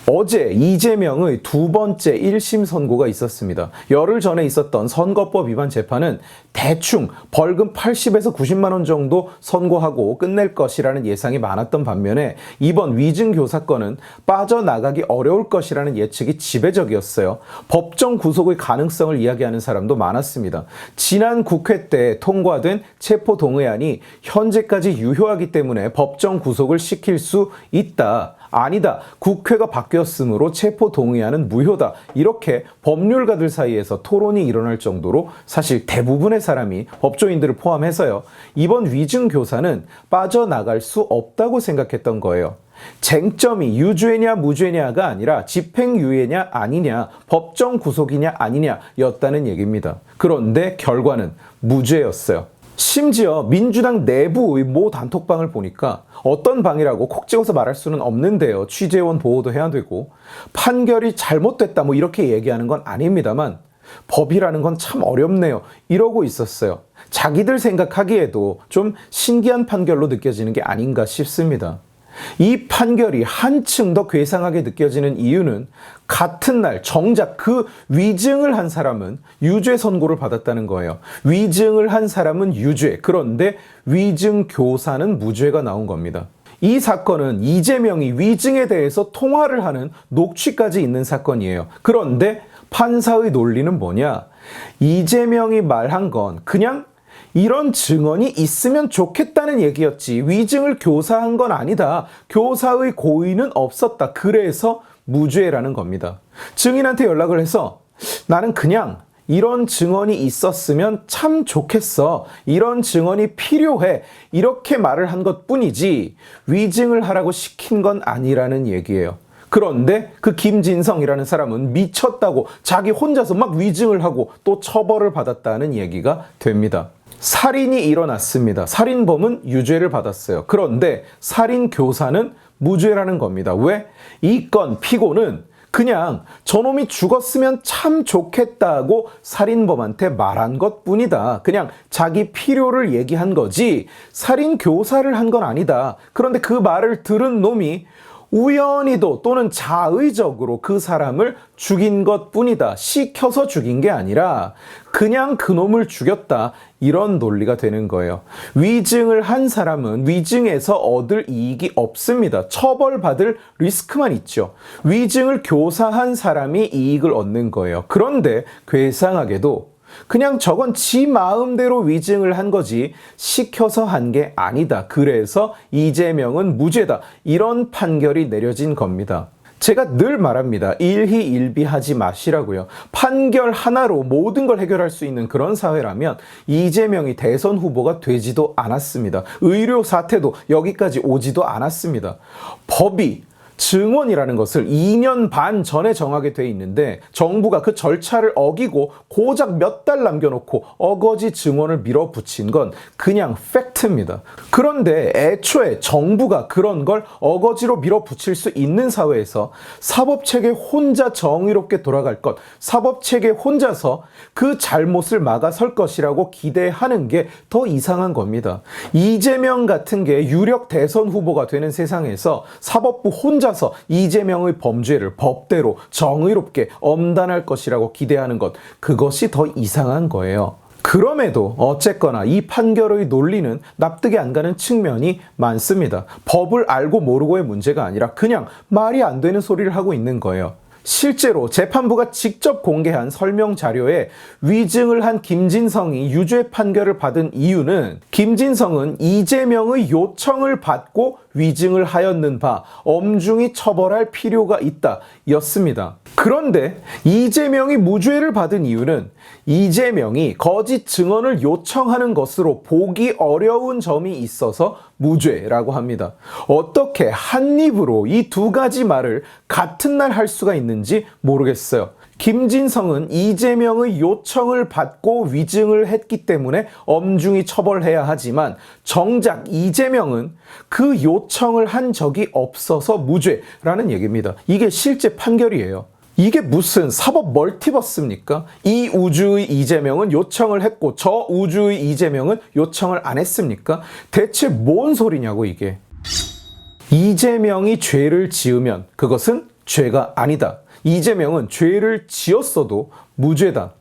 어제 이재명의 두 번째 1심 선고가 있었습니다. 열흘 전에 있었던 선거법 위반 재판은 대충 벌금 80에서 90만 원 정도 선고하고 끝낼 것이라는 예상이 많았던 반면에 이번 위증교 사건은 빠져나가기 어려울 것이라는 예측이 지배적이었어요. 법정 구속의 가능성을 이야기하는 사람도 많았습니다. 지난 국회 때 통과된 체포동의안이 현재까지 유효하기 때문에 법정 구속을 시킬 수 있다. 아니다. 국회가 바뀌었으므로 체포동의안은 무효다. 이렇게 법률가들 사이에서 토론이 일어날 정도로 사실 대부분의 사람이 법조인들을 포함해서요. 이번 위증교사는 빠져나갈 수 없다고 생각했던 거예요. 쟁점이 유죄냐 무죄냐가 아니라 집행유예냐 아니냐, 법정 구속이냐 아니냐 였다는 얘기입니다. 그런데 결과는 무죄였어요. 심지어 민주당 내부의 모 단톡방을 보니까 어떤 방이라고 콕 찍어서 말할 수는 없는데요. 취재원 보호도 해야 되고 판결이 잘못됐다 뭐 이렇게 얘기하는 건 아닙니다만 법이라는 건 참 어렵네요. 이러고 있었어요. 자기들 생각하기에도 좀 신기한 판결로 느껴지는 게 아닌가 싶습니다. 이 판결이 한층 더 괴상하게 느껴지는 이유는 같은 날 정작 그 위증을 한 사람은 유죄 선고를 받았다는 거예요. 위증을 한 사람은 유죄, 그런데 위증 교사는 무죄가 나온 겁니다. 이 사건은 이재명이 위증에 대해서 통화를 하는 녹취까지 있는 사건이에요. 그런데 판사의 논리는 뭐냐? 이재명이 말한 건 그냥 이런 증언이 있으면 좋겠다는 얘기였지 위증을 교사한 건 아니다. 교사의 고의는 없었다. 그래서 무죄라는 겁니다. 증인한테 연락을 해서 나는 그냥 이런 증언이 있었으면 참 좋겠어. 이런 증언이 필요해. 이렇게 말을 한 것뿐이지 위증을 하라고 시킨 건 아니라는 얘기예요. 그런데 그 김진성이라는 사람은 미쳤다고 자기 혼자서 막 위증을 하고 또 처벌을 받았다는 얘기가 됩니다. 살인이 일어났습니다. 살인범은 유죄를 받았어요. 그런데 살인 교사는 무죄라는 겁니다. 왜? 이 건 피고는 그냥 저놈이 죽었으면 참 좋겠다고 살인범한테 말한 것뿐이다. 그냥 자기 필요를 얘기한 거지 살인 교사를 한 건 아니다. 그런데 그 말을 들은 놈이 우연히도 또는 자의적으로 그 사람을 죽인 것뿐이다. 시켜서 죽인 게 아니라 그냥 그놈을 죽였다. 이런 논리가 되는 거예요. 위증을 한 사람은 위증에서 얻을 이익이 없습니다. 처벌받을 리스크만 있죠. 위증을 교사한 사람이 이익을 얻는 거예요. 그런데 괴상하게도 그냥 저건 지 마음대로 위증을 한 거지 시켜서 한 게 아니다. 그래서 이재명은 무죄다. 이런 판결이 내려진 겁니다. 제가 늘 말합니다. 일희일비하지 마시라고요. 판결 하나로 모든 걸 해결할 수 있는 그런 사회라면 이재명이 대선 후보가 되지도 않았습니다. 의료 사태도 여기까지 오지도 않았습니다. 법이 증언이라는 것을 2년 반 전에 정하게 돼 있는데 정부가 그 절차를 어기고 고작 몇 달 남겨놓고 어거지 증언을 밀어붙인 건 그냥 팩트입니다. 그런데 애초에 정부가 그런 걸 어거지로 밀어붙일 수 있는 사회에서 사법체계 혼자 정의롭게 돌아갈 것, 사법체계 혼자서 그 잘못을 막아설 것이라고 기대하는 게 더 이상한 겁니다. 이재명 같은 게 유력 대선 후보가 되는 세상에서 사법부 혼자서 이재명의 범죄를 법대로 정의롭게 엄단할 것이라고 기대하는 것, 그것이 더 이상한 거예요. 그럼에도 어쨌거나 이 판결의 논리는 납득이 안 가는 측면이 많습니다. 법을 알고 모르고의 문제가 아니라 그냥 말이 안 되는 소리를 하고 있는 거예요. 실제로 재판부가 직접 공개한 설명 자료에 위증을 한 김진성이 유죄 판결을 받은 이유는 김진성은 이재명의 요청을 받고 위증을 하였는 바 엄중히 처벌할 필요가 있다 였습니다. 그런데 이재명이 무죄를 받은 이유는 이재명이 거짓 증언을 요청하는 것으로 보기 어려운 점이 있어서 무죄라고 합니다. 어떻게 한 입으로 이 두 가지 말을 같은 날 할 수가 있는지 모르겠어요. 김진성은 이재명의 요청을 받고 위증을 했기 때문에 엄중히 처벌해야 하지만 정작 이재명은 그 요청을 한 적이 없어서 무죄라는 얘기입니다. 이게 실제 판결이에요. 이게 무슨 사법 멀티버스입니까? 이 우주의 이재명은 요청을 했고 저 우주의 이재명은 요청을 안 했습니까? 대체 뭔 소리냐고 이게. 이재명이 죄를 지으면 그것은 죄가 아니다. 이재명은 죄를 지었어도 무죄다.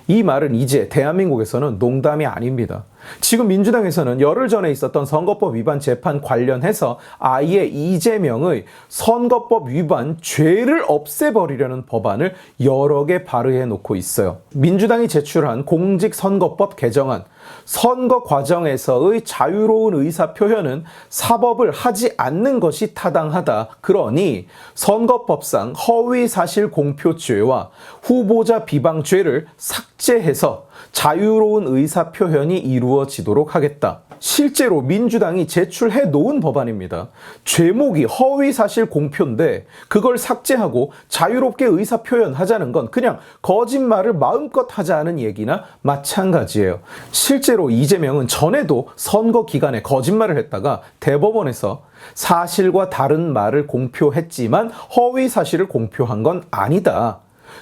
이 말은 이제 대한민국에서는 농담이 아닙니다. 지금 민주당에서는 열흘 전에 있었던 선거법 위반 재판 관련해서 아예 이재명의 선거법 위반 죄를 없애버리려는 법안을 여러 개 발의해 놓고 있어요. 민주당이 제출한 공직선거법 개정안, 선거 과정에서의 자유로운 의사표현은 사법을 하지 않는 것이 타당하다. 그러니 선거법상 허위사실 공표죄와 후보자 비방죄를 삭제해서 자유로운 의사표현이 이루어지도록 하겠다. 실제로 민주당이 제출해 놓은 법안입니다. 제목이 허위사실 공표인데 그걸 삭제하고 자유롭게 의사표현하자는 건 그냥 거짓말을 마음껏 하자는 얘기나 마찬가지예요. 실제로 이재명은 전에도 선거 기간에 거짓말을 했다가 대법원에서 사실과 다른 말을 공표했지만 허위사실을 공표한 건 아니다.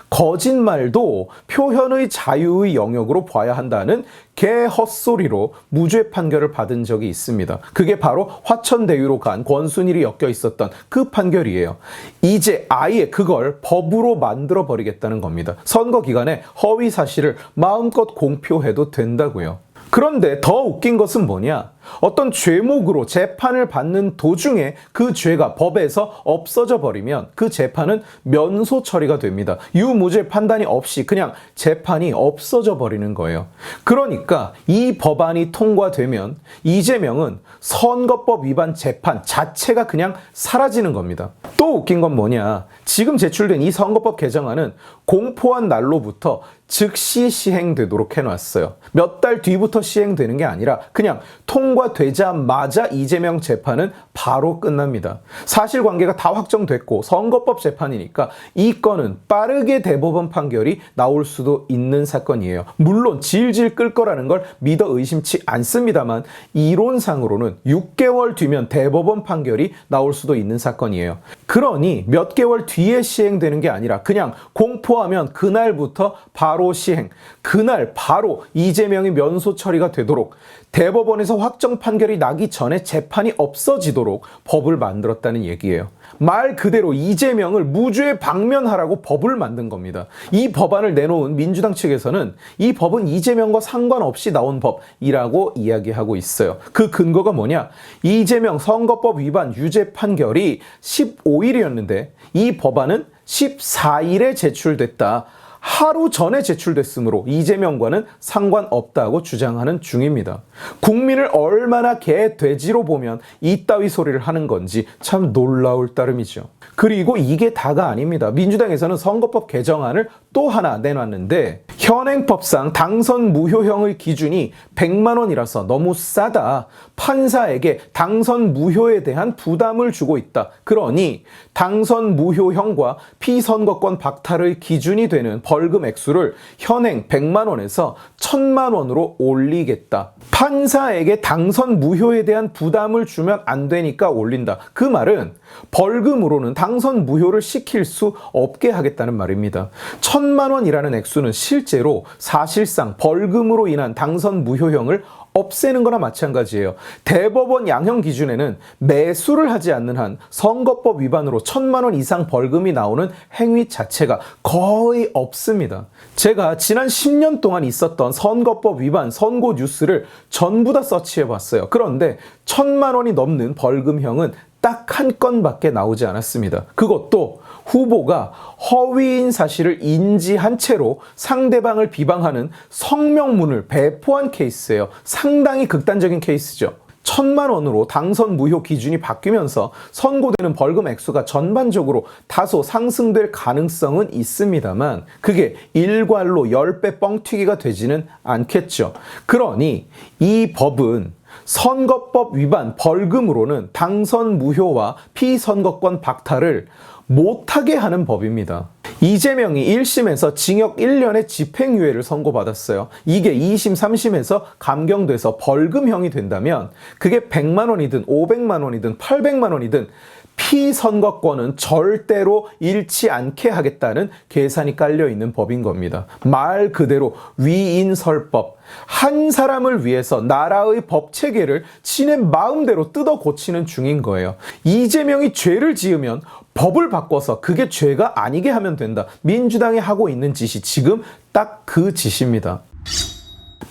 거짓말도 표현의 자유의 영역으로 봐야 한다는 개헛소리로 무죄 판결을 받은 적이 있습니다. 그게 바로 화천대유로 간 권순일이 엮여 있었던 그 판결이에요. 이제 아예 그걸 법으로 만들어 버리겠다는 겁니다. 선거 기간에 허위 사실을 마음껏 공표해도 된다고요. 그런데 더 웃긴 것은 뭐냐? 어떤 죄목으로 재판을 받는 도중에 그 죄가 법에서 없어져 버리면 그 재판은 면소 처리가 됩니다. 유무죄 판단이 없이 그냥 재판이 없어져 버리는 거예요. 그러니까 이 법안이 통과되면 이재명은 선거법 위반 재판 자체가 그냥 사라지는 겁니다. 또 웃긴 건 뭐냐? 지금 제출된 이 선거법 개정안은 공포한 날로부터 즉시 시행되도록 해놨어요. 몇 달 뒤부터 시행되는 게 아니라 그냥 통과되자마자 이재명 재판은 바로 끝납니다. 사실관계가 다 확정됐고 선거법 재판이니까 이 건은 빠르게 대법원 판결이 나올 수도 있는 사건이에요. 물론 질질 끌 거라는 걸 믿어 의심치 않습니다만 이론상으로는 6개월 뒤면 대법원 판결이 나올 수도 있는 사건이에요. 그러니 몇 개월 뒤에 시행되는 게 아니라 그냥 공포하면 그날부터 바로 시행, 그날 바로 이재명이 면소 처리가 되도록 대법원에서 확정 판결이 나기 전에 재판이 없어지도록 법을 만들었다는 얘기예요. 말 그대로 이재명을 무죄 방면하라고 법을 만든 겁니다. 이 법안을 내놓은 민주당 측에서는 이 법은 이재명과 상관없이 나온 법이라고 이야기하고 있어요. 그 근거가 뭐냐? 이재명 선거법 위반 유죄 판결이 15일이었는데 이 법안은 14일에 제출됐다. 하루 전에 제출됐으므로 이재명과는 상관없다고 주장하는 중입니다. 국민을 얼마나 개돼지로 보면 이따위 소리를 하는 건지 참 놀라울 따름이죠. 그리고 이게 다가 아닙니다. 민주당에서는 선거법 개정안을 또 하나 내놨는데 현행법상 당선 무효형의 기준이 100만 원이라서 너무 싸다. 판사에게 당선 무효에 대한 부담을 주고 있다. 그러니 당선 무효형과 피선거권 박탈의 기준이 되는 벌금 액수를 현행 100만 원에서 1000만 원으로 올리겠다. 판사에게 당선 무효에 대한 부담을 주면 안 되니까 올린다. 그 말은 벌금으로는 당선 무효를 시킬 수 없게 하겠다는 말입니다. 1000만 원이라는 액수는 실제로 사실상 벌금으로 인한 당선 무효형을 없애는 거나 마찬가지예요. 대법원 양형 기준에는 매수를 하지 않는 한 선거법 위반으로 1000만 원 이상 벌금이 나오는 행위 자체가 거의 없습니다. 제가 지난 10년 동안 있었던 선거법 위반 선고 뉴스를 전부 다 서치해 봤어요. 그런데 1000만 원이 넘는 벌금형은 딱 한 건밖에 나오지 않았습니다. 그것도 후보가 허위인 사실을 인지한 채로 상대방을 비방하는 성명문을 배포한 케이스예요. 상당히 극단적인 케이스죠. 1000만 원으로 당선 무효 기준이 바뀌면서 선고되는 벌금 액수가 전반적으로 다소 상승될 가능성은 있습니다만 그게 일괄로 10배 뻥튀기가 되지는 않겠죠. 그러니 이 법은 선거법 위반 벌금으로는 당선 무효와 피선거권 박탈을 못하게 하는 법입니다. 이재명이 1심에서 징역 1년의 집행유예를 선고받았어요. 이게 2심, 3심에서 감경돼서 벌금형이 된다면 그게 100만 원이든 500만 원이든 800만 원이든 피선거권은 절대로 잃지 않게 하겠다는 계산이 깔려 있는 법인 겁니다. 말 그대로 위인설법. 한 사람을 위해서 나라의 법 체계를 지네 마음대로 뜯어 고치는 중인 거예요. 이재명이 죄를 지으면 법을 바꿔서 그게 죄가 아니게 하면 된다. 민주당이 하고 있는 짓이 지금 딱 그 짓입니다.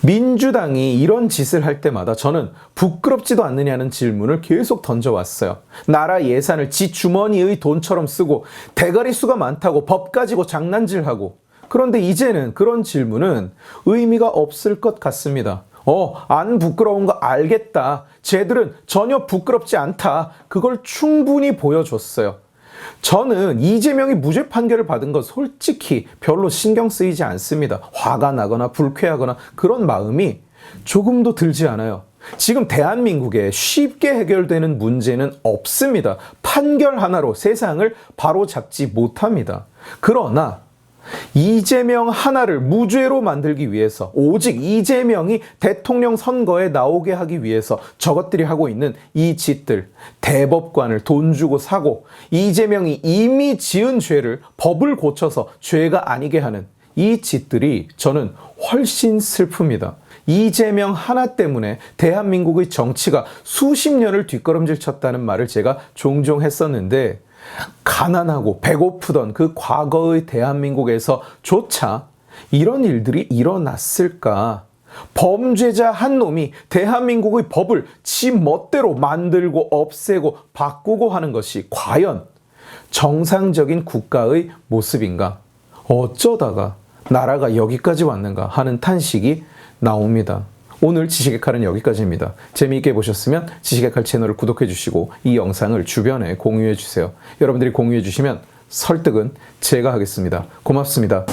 민주당이 이런 짓을 할 때마다 저는 부끄럽지도 않느냐는 질문을 계속 던져왔어요. 나라 예산을 지 주머니의 돈처럼 쓰고 대가리 수가 많다고 법 가지고 장난질하고. 그런데 이제는 그런 질문은 의미가 없을 것 같습니다. 안 부끄러운 거 알겠다. 쟤들은 전혀 부끄럽지 않다. 그걸 충분히 보여줬어요. 저는 이재명이 무죄 판결을 받은 건 솔직히 별로 신경 쓰이지 않습니다. 화가 나거나 불쾌하거나 그런 마음이 조금도 들지 않아요. 지금 대한민국에 쉽게 해결되는 문제는 없습니다. 판결 하나로 세상을 바로잡지 못합니다. 그러나 이재명 하나를 무죄로 만들기 위해서, 오직 이재명이 대통령 선거에 나오게 하기 위해서 저것들이 하고 있는 이 짓들, 대법관을 돈 주고 사고 이재명이 이미 지은 죄를 법을 고쳐서 죄가 아니게 하는 이 짓들이 저는 훨씬 슬픕니다. 이재명 하나 때문에 대한민국의 정치가 수십 년을 뒷걸음질 쳤다는 말을 제가 종종 했었는데, 가난하고 배고프던 그 과거의 대한민국에서조차 이런 일들이 일어났을까? 범죄자 한 놈이 대한민국의 법을 지 멋대로 만들고 없애고 바꾸고 하는 것이 과연 정상적인 국가의 모습인가? 어쩌다가 나라가 여기까지 왔는가 하는 탄식이 나옵니다. 오늘 지식의 칼은 여기까지입니다. 재미있게 보셨으면 지식의 칼 채널을 구독해 주시고 이 영상을 주변에 공유해 주세요. 여러분들이 공유해 주시면 설득은 제가 하겠습니다. 고맙습니다.